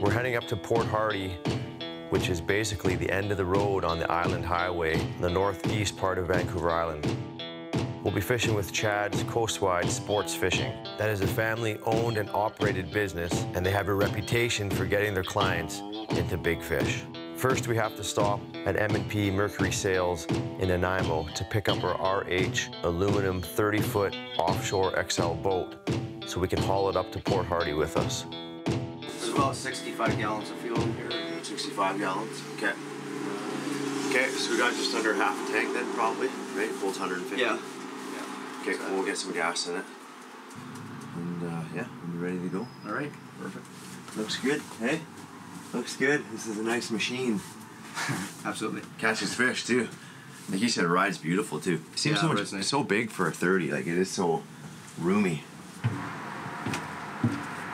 We're heading up to Port Hardy, which is basically the end of the road on the Island Highway, the northeast part of Vancouver Island. We'll be fishing with Chad's Coastwide Sportsfishing. That is a family-owned and operated business, and they have a reputation for getting their clients into big fish. First, we have to stop at M&P Mercury Sales in Nanaimo to pick up our RH aluminum 30-foot offshore XL boat so we can haul it up to Port Hardy with us. There's about 65 gallons of fuel in here. 65 gallons. Okay. Okay, so we got just under half a tank then, probably, right? Holds 150. Yeah. Okay, cool. We'll get some gas in it. And yeah, we're ready to go. All right. Perfect. Looks good, hey? Looks good. This is a nice machine. Absolutely. Catches fish too. Like you said, it rides beautiful too. It seems nice. so big for a 30. Like it is so roomy.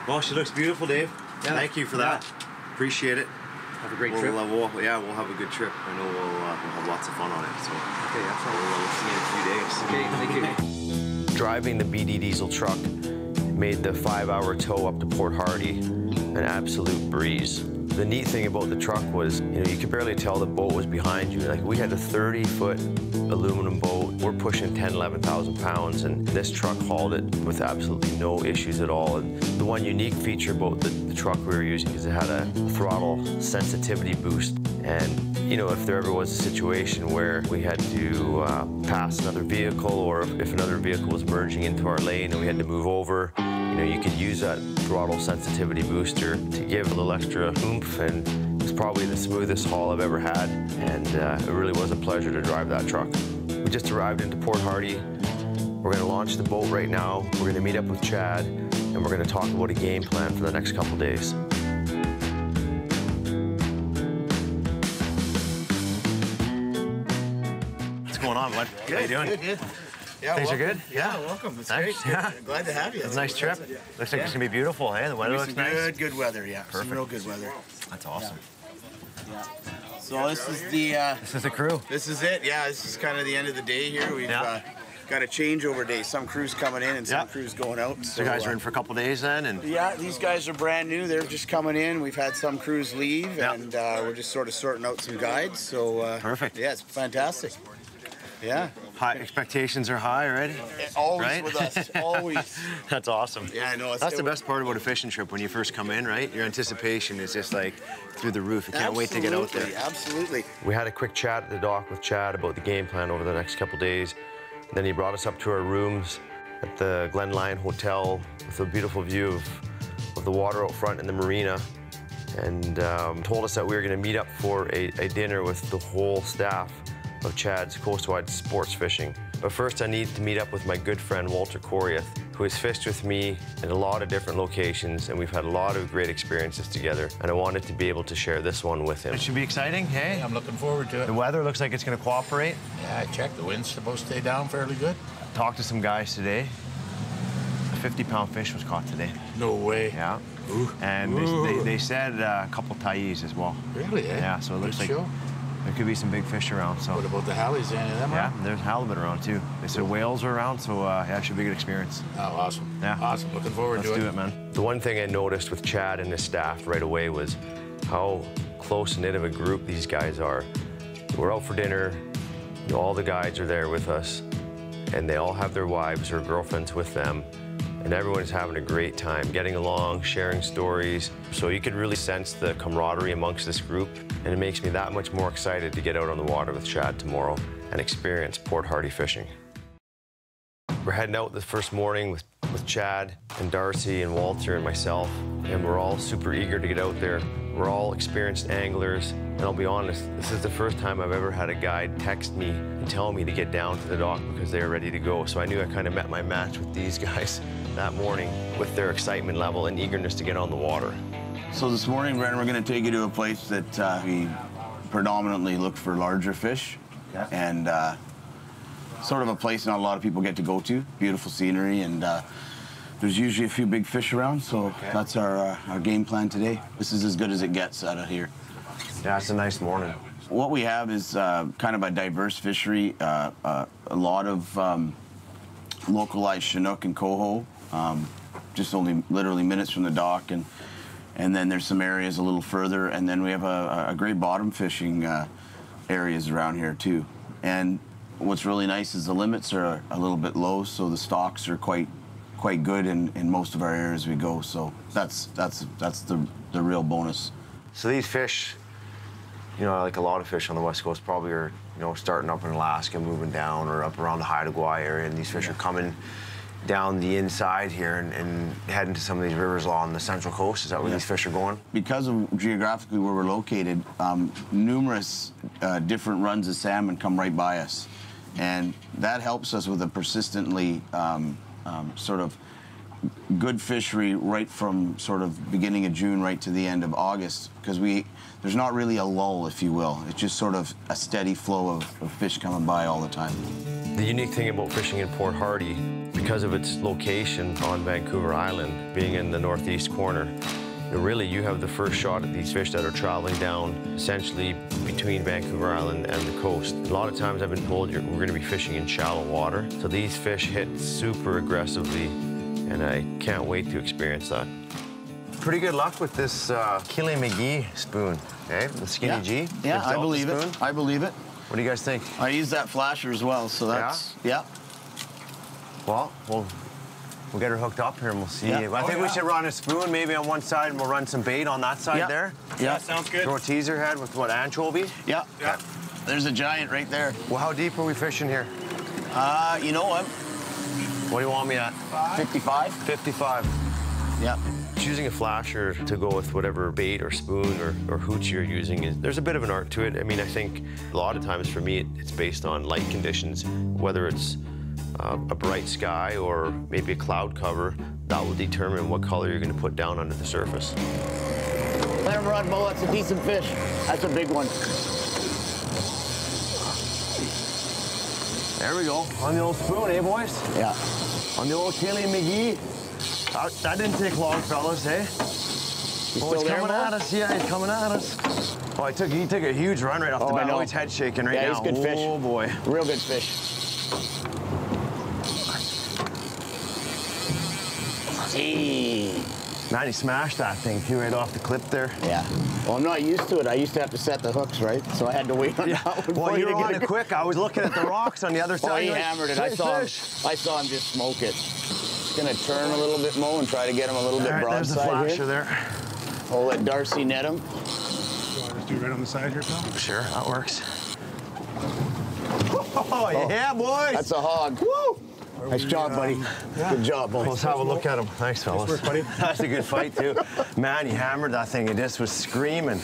Well, she looks beautiful, Dave. Yeah. Thank you for that. Appreciate it. Have a great trip. We'll have a good trip. I know we'll have lots of fun on it. So okay, absolutely. We'll see you in a few days. Okay, thank you. Driving the BD diesel truck made the 5-hour tow up to Port Hardy an absolute breeze. The neat thing about the truck was, you could barely tell the boat was behind you. Like, we had a 30-foot aluminum boat. We're pushing 10, 11,000 pounds, and this truck hauled it with absolutely no issues at all. And the one unique feature about the truck we were using is it had a throttle sensitivity boost. And, if there ever was a situation where we had to pass another vehicle, or if another vehicle was merging into our lane and we had to move over, you could use that throttle sensitivity booster to give a little extra oomph, and it's probably the smoothest haul I've ever had, and it really was a pleasure to drive that truck. We just arrived into Port Hardy. We're going to launch the boat right now. We're going to meet up with Chad, and we're going to talk about a game plan for the next couple days. What's going on, bud? Good, how you doing? Good. Yeah, Things welcome. are good? Yeah, welcome. It's great. Yeah. Glad to have you. It's a nice trip. Looks like it's going to be beautiful, hey? The weather looks nice. Good weather, yeah. Perfect. Some real good weather. That's awesome. Yeah. So this is the... this is the crew. This is it, yeah. This is kind of the end of the day here. We've got a changeover day. Some crews coming in and some crews going out. So you guys are in for a couple days then? And yeah, these guys are brand new. They're just coming in. We've had some crews leave, and we're just sort of sorting out some guides. So perfect. Yeah, it's fantastic. Yeah. High expectations are high already? Always right? with us, always. That's awesome. Yeah, I know. That's the best part about a fishing trip when you first come in, right? Your anticipation is just like through the roof. You can't wait to get out there. Absolutely. We had a quick chat at the dock with Chad about the game plan over the next couple days. Then he brought us up to our rooms at the Glen Lyon Hotel with a beautiful view of the water out front and the marina, and told us that we were going to meet up for a dinner with the whole staff of Chad's Coastwide Sportsfishing. But first I need to meet up with my good friend Walter Coriath, who has fished with me in a lot of different locations, and we've had a lot of great experiences together, and I wanted to be able to share this one with him. It should be exciting, hey? I'm looking forward to it. The weather looks like it's going to cooperate. Yeah, I checked. The wind's supposed to stay down fairly good. Talked to some guys today. A 50-pound fish was caught today. No way. Yeah. Ooh. And they said a couple tyis as well. Really, eh? Yeah, so it looks like there could be some big fish around. So. What about the Hallies? Any of them? Yeah, there's halibut around too. They said whales are around, so yeah, it should be a good experience. Oh, awesome. Yeah. Awesome. Looking forward to it. Let's do it, man. The one thing I noticed with Chad and his staff right away was how close-knit of a group these guys are. We're out for dinner, all the guides are there with us, and they all have their wives or girlfriends with them, and everyone's having a great time, getting along, sharing stories. So you could really sense the camaraderie amongst this group, and it makes me that much more excited to get out on the water with Chad tomorrow and experience Port Hardy fishing. We're heading out the first morning with Chad and Darcy and Walter and myself, and we're all super eager to get out there. We're all experienced anglers, and I'll be honest, this is the first time I've ever had a guide text me and tell me to get down to the dock because they were ready to go. So I knew I kind of met my match with these guys that morning with their excitement level and eagerness to get on the water. So this morning, Brennan, we're going to take you to a place that we predominantly look for larger fish, and sort of a place not a lot of people get to go to. Beautiful scenery, and there's usually a few big fish around, so that's our game plan today. This is as good as it gets out of here. Yeah, it's a nice morning. What we have is kind of a diverse fishery, a lot of localized Chinook and coho, just only literally minutes from the dock, and then there's some areas a little further, and then we have a great bottom fishing areas around here too. And what's really nice is the limits are a little bit low, so the stocks are quite good in most of our areas we go. So that's the real bonus. So these fish, you know, like a lot of fish on the West Coast probably are, you know, starting up in Alaska, moving down, or up around the Haida Gwaii area, and these fish are coming down the inside here and heading to some of these rivers along the Central Coast. Is that where these fish are going? Because of geographically where we're located, numerous different runs of salmon come right by us. And that helps us with a persistently sort of good fishery right from sort of beginning of June right to the end of August, because there's not really a lull, if you will. It's just sort of a steady flow of fish coming by all the time. The unique thing about fishing in Port Hardy, because of its location on Vancouver Island, being in the northeast corner, really you have the first shot at these fish that are traveling down essentially between Vancouver Island and the coast. A lot of times I've been told we're going to be fishing in shallow water, so these fish hit super aggressively, and I can't wait to experience that. Pretty good luck with this Killy McGee spoon, eh? The Skinny G. Yeah, I believe it. I believe it. What do you guys think? I use that flasher as well, so that's, yeah. Well, we'll get her hooked up here and we'll see. Yeah. I think we should run a spoon maybe on one side, and we'll run some bait on that side there. Yeah, sounds good. Throw a teaser head with what, anchovy? Yeah. There's a giant right there. Well, how deep are we fishing here? You know what? What do you want me at? 55? 55. Yeah. Choosing a flasher to go with whatever bait or spoon or hooch you're using, there's a bit of an art to it. I mean, I think a lot of times for me, it's based on light conditions, whether it's a bright sky or maybe a cloud cover. That will determine what color you're going to put down under the surface. Let him run, Mo. That's a decent fish. That's a big one. There we go. On the old spoon, eh, boys? Yeah. On the old Killy McGee. That didn't take long, fellas, eh? He's coming at us. Yeah, he's coming at us. Oh, he took a huge run right off the bat. Oh, his head's shaking right now. Yeah, he's good fish. Oh, boy. Real good fish. Hey. Man, he smashed that thing right off the clip there. Yeah. Well, I'm not used to it. I used to have to set the hooks, right? So I had to wait on that one. Well, you were on it quick. I was looking at the rocks on the other side. Oh, he hammered it. I saw him just smoke it. Gonna turn a little bit, Mo, and try to get him a little bit broadside. There's the flasher there. We'll let Darcy net him. You want to just do it right on the side here, pal? Sure, that works. Oh, yeah, boys. That's a hog. Woo! Nice job, buddy. Good job, boys. Let's have a look at him. Thanks, fellas. Nice work, buddy. That's a good fight, too. Man, he hammered that thing. It just was screaming.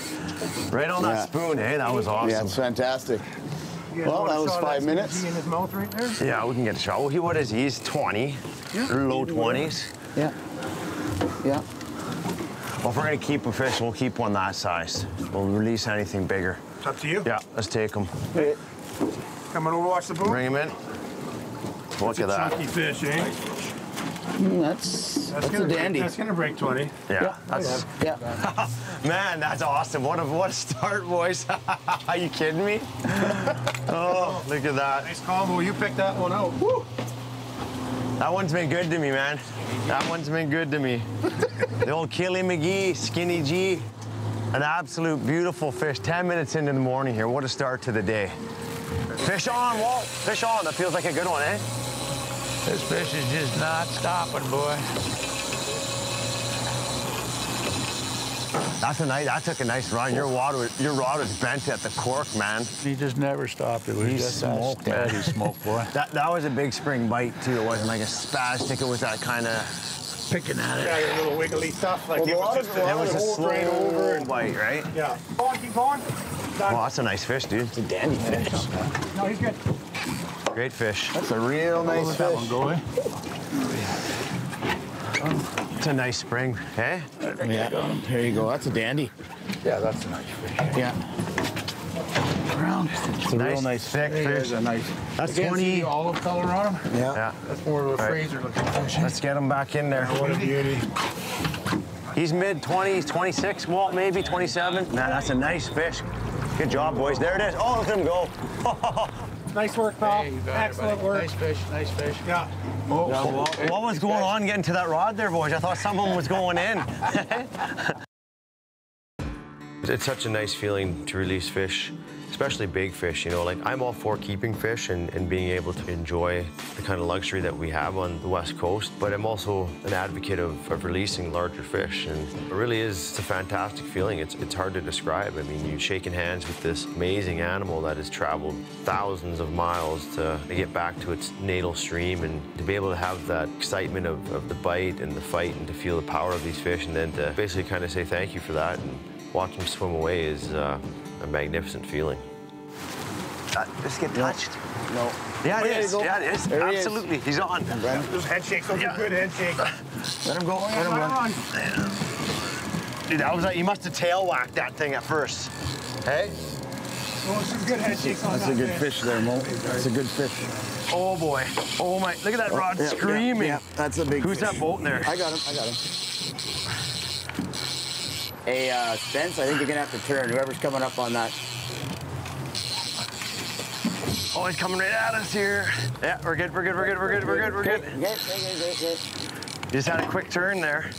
Right on that spoon, eh? That was awesome. Yeah, it's fantastic. Well, that was 5 minutes. In his mouth right there? Yeah, we can get a shot. Well, what is he? He's 20. Low 20s. Yeah. Yeah. Well, if we're going to keep a fish, we'll keep one that size. We'll release anything bigger. It's up to you. Yeah, let's take him. Hey. Coming over, watch the boat. Bring him in. Look at that. Chunky fish, eh? That's a dandy. That's gonna break 20. Yeah, that's. Yeah. Man, that's awesome. What a start, boys. Are you kidding me? Oh, look at that. Nice combo. You picked that one out. Woo! That one's been good to me, man. That one's been good to me. The old Killy McGee, Skinny G. An absolute beautiful fish. 10 minutes into the morning here. What a start to the day. Fish on, Walt. Fish on. That feels like a good one, eh? This fish is just not stopping, boy. That took a nice run. Your rod was bent at the cork, man. He just never stopped. It was just smoke. Yeah, he smoked, boy. That was a big spring bite too. It wasn't like a spastic. It was that kind of Picking at it. Yeah, your little wiggly stuff. Like it was just it was a slow right over. bite, right? Yeah. Go on, keep going. Well, that's a nice fish, dude. It's a dandy fish. No, he's good. Great fish. That's a real nice Let fish. that one go, eh? It's a nice spring, hey? Yeah, there you go. That's a dandy. Yeah, that's a nice fish. Yeah. It's a real nice thick fish. There's a nice. That's Again, 20. see the olive color on him? Yeah. That's more of a Fraser looking fish. Let's get him back in there. What a beauty. He's mid-20s, 26, Walt, maybe 27. Nah, that's a nice fish. Good job, boys. There it is. Oh, look at him go. Nice work, pal. Hey, you got Excellent it, work. Nice fish, nice fish. Yeah. Oh, What was going on getting to that rod there, boys? I thought someone was going in. It's such a nice feeling to release fish, especially big fish, you know. Like, I'm all for keeping fish and being able to enjoy the kind of luxury that we have on the West Coast, but I'm also an advocate of releasing larger fish, and it really is, it's a fantastic feeling. It's hard to describe. I mean, you're shaking hands with this amazing animal that has traveled thousands of miles to get back to its natal stream, and to be able to have that excitement of the bite and the fight, and to feel the power of these fish, and then to basically kind of say thank you for that and watch them swim away is a magnificent feeling. Just get touched. No. Yeah, it is. Yeah, it is. There he is. Absolutely. He's on. Those head shakes, those are good head shakes. Let him go. Let him run. Dude, that was like, you must have tail whacked that thing at first. Hey? Oh, some good head shakes on That's a good fish there, Mo. That's a good fish. Oh boy. Oh my. Look at that rod Yeah, screaming. Yeah, that's a big Who's fish. that boat in there? I got him. I got him. Hey, Spence, I think you're going to have to turn. Whoever's coming up on that. Oh, he's coming right at us here. Yeah, we're good, we're good, we're good, we're good, we're good, we're good. Good. Just had a quick turn there.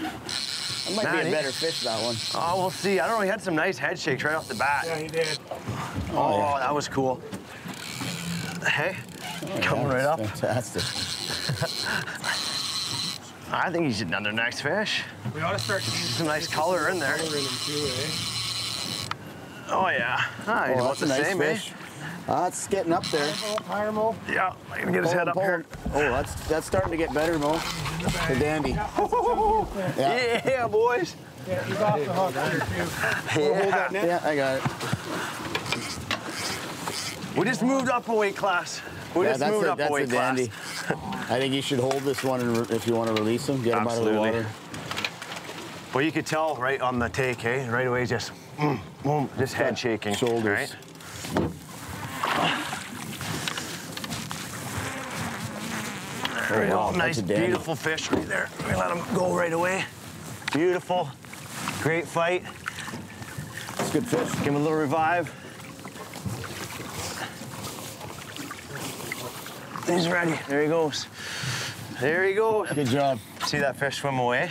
That might be a better fish, that one. Oh, we'll see. I don't know, he had some nice head shakes right off the bat. Yeah, he did. Oh, that was cool. Hey, coming right up. Fantastic. I think he's another nice fish. We ought to start seeing Some nice color in there. color in him too, eh? Oh yeah. Ah, he's about That's a the nice same, fish. It's getting up there. Higher, Mo. eh? Yeah, I can get his head up here. Oh, that's starting to get better, Mo. The dandy. Yeah, boys. Yeah, he's off the hook here too. Yeah. Yeah, I got it. We just moved up a weight class. We Yeah, just moved up a that's a weight class. dandy. I think you should hold this one if you want to release him. Get him out of the Absolutely. water. Well, you could tell right on the take, eh? Right away, just boom, just head shaking. Shoulders. Right? There we go. That's Nice, a dandy. beautiful fish right there. We let him go right away. Beautiful. Great fight. It's a good fish. Give him a little revive. He's ready. There he goes. There he goes. Good job. See that fish swim away?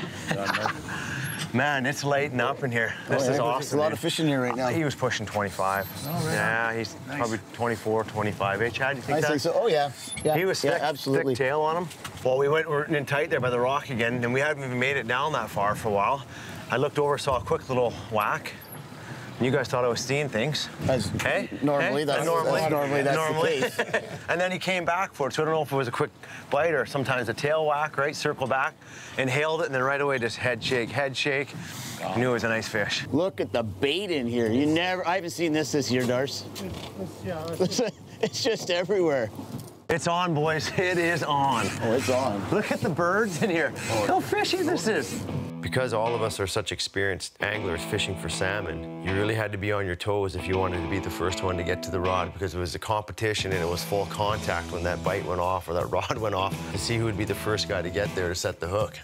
Man, it's lighting up in here. This is There's awesome. a lot dude. of fish in here right now. He was pushing 25. Oh, really? Yeah, he's probably 24, 25. Hey, Chad, you think I that? think so. Oh, yeah. Yeah. He was yeah, thick, absolutely. thick tail on him. Well, we're in tight there by the rock again, and we hadn't even made it down that far for a while. I looked over, saw a quick little whack. And you guys thought I was seeing things. Hey? Normally, Hey? that's normally the case. And then he came back for it, so I don't know if it was a quick bite or sometimes a tail whack, right? Circle back, inhaled it, and then right away just head shake, head shake. I knew it was a nice fish. Look at the bait in here. I haven't seen this year, Darce. It's just everywhere. It's on, boys. It is on. Oh, it's on. Look at the birds in here. Look how fishy this is. Because all of us are such experienced anglers fishing for salmon, you really had to be on your toes if you wanted to be the first one to get to the rod, because it was a competition and it was full contact when that bite went off or that rod went off, to see who would be the first guy to get there to set the hook.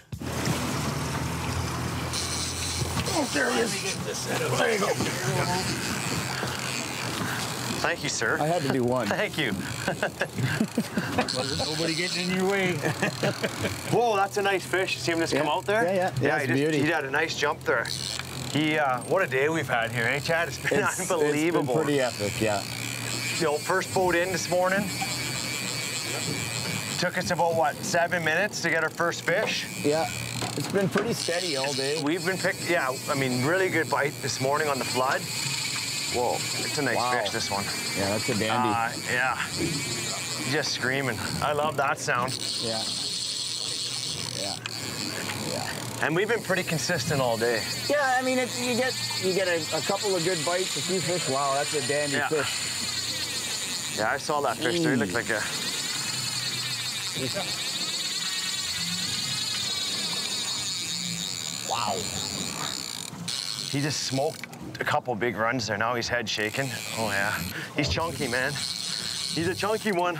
Oh, there he is. There you go. Thank you, sir. I had to do one. Thank you. Wasn't nobody getting in your way. Whoa, that's a nice fish. You see him just come out there? Yeah, it's beauty. He had a nice jump there. What a day we've had here, eh, Chad? It's been unbelievable. It's been pretty epic, yeah. You know, first boat in this morning. Took us about, what, 7 minutes to get our first fish? Yeah. It's been pretty steady all day. We've been yeah, I mean, really good bite this morning on the flood. Whoa, it's a nice fish, this one. Yeah, that's a dandy. Yeah, just screaming. I love that sound. Yeah. And we've been pretty consistent all day. Yeah, I mean, you get a couple of good bites, a few fish. Wow, that's a dandy fish. Yeah, I saw that fish there. He looked like a... Wow. He just smoked a couple big runs there. Now he's head shaking. Oh, yeah. He's chunky, man. He's a chunky one.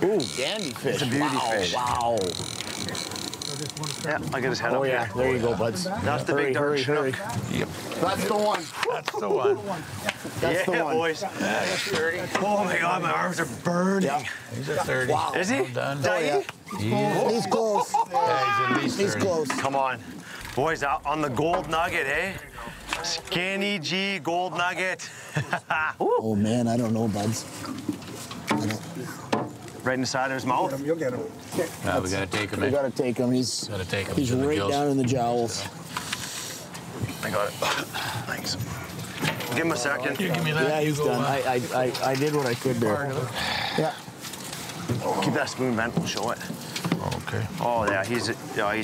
Ooh, dandy fish. It's a beauty fish. Wow. Yeah, I'll get his head up here. There you go, buds. That's the big dark chinook. Yep. That's the one. That's the one. That's the one. Boys. That's 30. Oh, my God, my arms are burning. Yeah. He's a 30. Wow. Is he? Well done. He's close. Yeah, he's at least 30. He's close. Come on. Boys, out on the gold nugget, eh? Skinny G gold nugget. Oh, man, I don't know, buds. Right in the side of his mouth. You'll get him. No, we gotta take him We in. gotta take him. He's He's right down in the jowls. I got it. Thanks. Give him a second. Give me that. Yeah, he's done. I did what I could there. Yeah. Keep that spoon bent. We'll show it. Okay. Oh, yeah, he's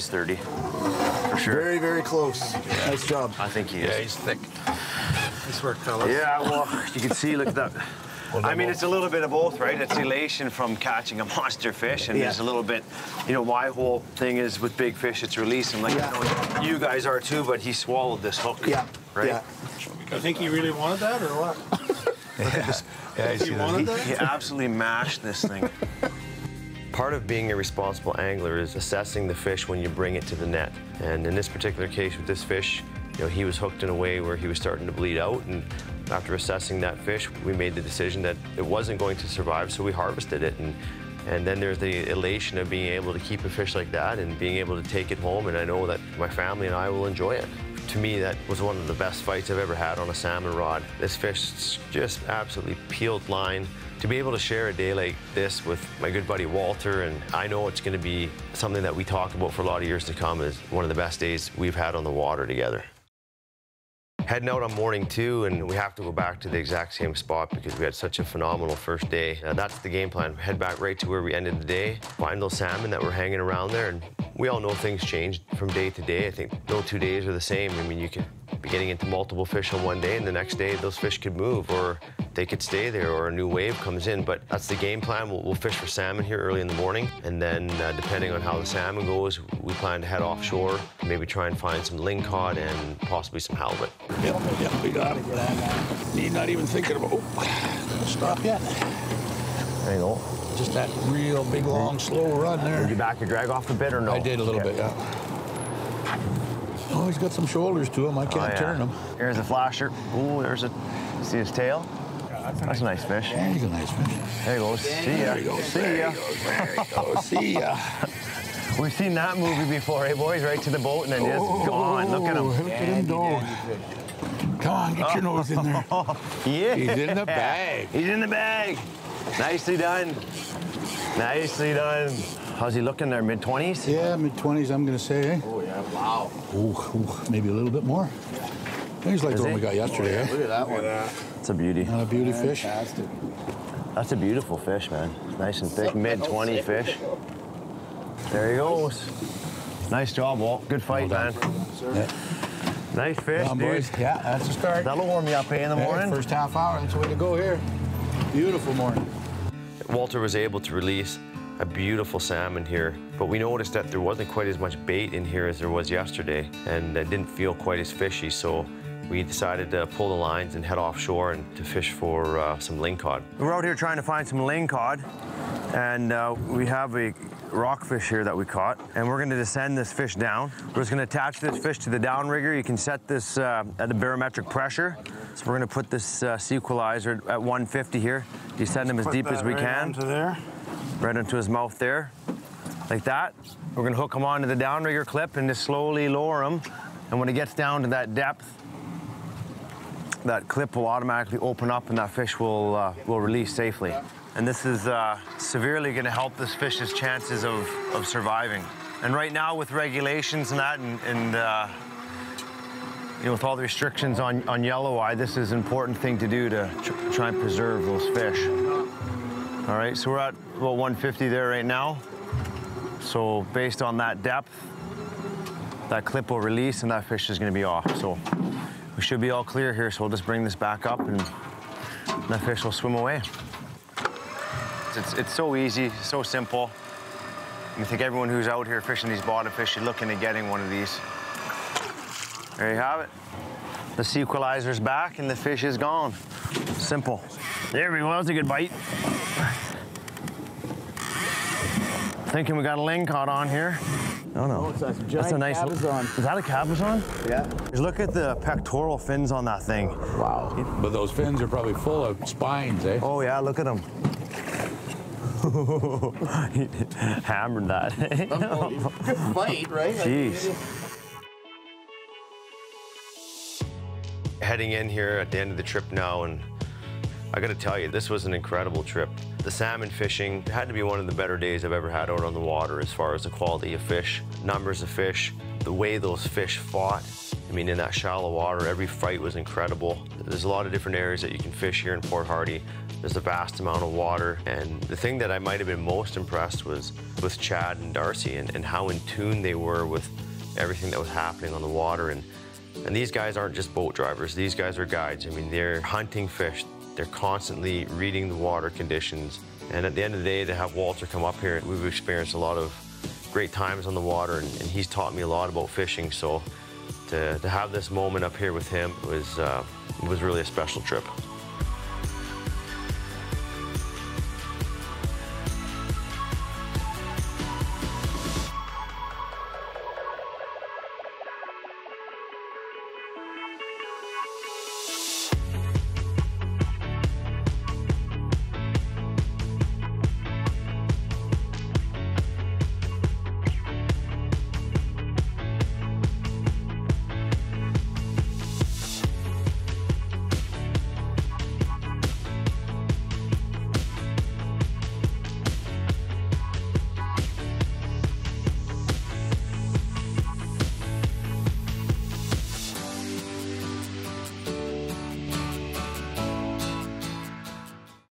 30. For sure. Very, very close. Nice job. I think he is. Yeah, he's thick. He's worth colors. Yeah, well, you can see, look at that. I mean, it's a little bit of both, right? It's elation from catching a monster fish, and there's a little bit, you know, my whole thing is with big fish, it's release. And like, I know you guys are too, but he swallowed this hook. Yeah. Right? Yeah. You think he really wanted that, or what? Yeah, He wanted that? He absolutely mashed this thing. Part of being a responsible angler is assessing the fish when you bring it to the net. And in this particular case with this fish, you know, he was hooked in a way where he was starting to bleed out, and after assessing that fish, we made the decision that it wasn't going to survive, so we harvested it. And then there's the elation of being able to keep a fish like that and being able to take it home, and I know that my family and I will enjoy it. To me, that was one of the best fights I've ever had on a salmon rod. This fish just absolutely peeled line. To be able to share a day like this with my good buddy Walter, and I know it's going to be something that we talk about for a lot of years to come, is one of the best days we've had on the water together. Heading out on morning 2, and we have to go back to the exact same spot because we had such a phenomenal first day. That's the game plan. Head back right to where we ended the day, find those salmon that were hanging around there, and we all know things change from day to day. I think no 2 days are the same. I mean, you could be getting into multiple fish on one day, and the next day those fish could move, or they could stay there, or a new wave comes in. But that's the game plan. We'll fish for salmon here early in the morning, and then depending on how the salmon goes, we plan to head offshore, maybe try and find some lingcod and possibly some halibut. Yep, we got it. He's not even thinking about, stop yet. There you go. Just that real big, long, slow run there. Did you back your drag off a bit or no? I did a little bit, yeah. Oh, he's got some shoulders to him. I can't turn him. Here's a flasher. Ooh, there's a, see his tail? That's a nice fish. Yeah, he's a nice fish. There he goes. See ya. There he goes. See There ya. he goes. There he goes. See ya. We've seen that movie before, hey boys? Right to the boat and then just gone. Look at him. Look at him go. Come on, get your nose in there. Yeah. He's in the bag. He's in the bag. Nicely done. Nicely done. How's he looking there, mid-20s? Yeah, mid-20s, I'm going to say, eh? Oh, yeah. Wow. Ooh, maybe a little bit more. He's like the one we got yesterday, eh? Look at that one. It's a beauty. Not a beauty fish. Fantastic. That's a beautiful fish, man. Nice and thick, mid-20 fish. There he goes. Nice job, Walt. Good fight, man. Yeah. Nice fish, Come on, dude. boys. Yeah, that's a start. That'll warm you up, eh, in the morning? First half hour, that's the way to go here. Beautiful morning. Walter was able to release a beautiful salmon here, but we noticed that there wasn't quite as much bait in here as there was yesterday, and it didn't feel quite as fishy, so we decided to pull the lines and head offshore and to fish for some lingcod. We're out here trying to find some lingcod, and we have a rockfish here that we caught, and we're gonna descend this fish down. We're just gonna attach this fish to the downrigger. You can set this at the barometric pressure. So we're gonna put this sequelizer at 150 here. Descend him as deep as we can. There. Right into his mouth there, like that. We're gonna hook him onto the downrigger clip and just slowly lower him. And when it gets down to that depth, that clip will automatically open up and that fish will release safely. And this is severely gonna help this fish's chances of surviving. And right now with regulations and that, and you know, with all the restrictions on yelloweye, this is an important thing to do to try and preserve those fish. All right, so we're at about 150 there right now. So based on that depth, that clip will release and that fish is gonna be off. So we should be all clear here, so we'll just bring this back up and that fish will swim away. It's so easy, so simple. I think everyone who's out here fishing these bottom fish should look into getting one of these. There you have it. The sequalizer's back and the fish is gone. Simple. There we go, that's a good bite. Thinking we got a ling caught on here. Oh no, it's a that's a nice cabezon. Is that a cabezon? Yeah. Just look at the pectoral fins on that thing. Wow. But those fins are probably full of spines, eh? Oh yeah, look at them. He hammered that. Good fight, right? Jeez. Heading in here at the end of the trip now, and I gotta tell you, this was an incredible trip. The salmon fishing had to be one of the better days I've ever had out on the water as far as the quality of fish, numbers of fish, the way those fish fought. I mean, in that shallow water, every fight was incredible. There's a lot of different areas that you can fish here in Port Hardy. There's a vast amount of water, and the thing that I might have been most impressed was with Chad and Darcy and how in tune they were with everything that was happening on the water. And these guys aren't just boat drivers, these guys are guides. I mean, they're hunting fish. They're constantly reading the water conditions. And at the end of the day, to have Walter come up here, we've experienced a lot of great times on the water, and he's taught me a lot about fishing. So to have this moment up here with him was really a special trip.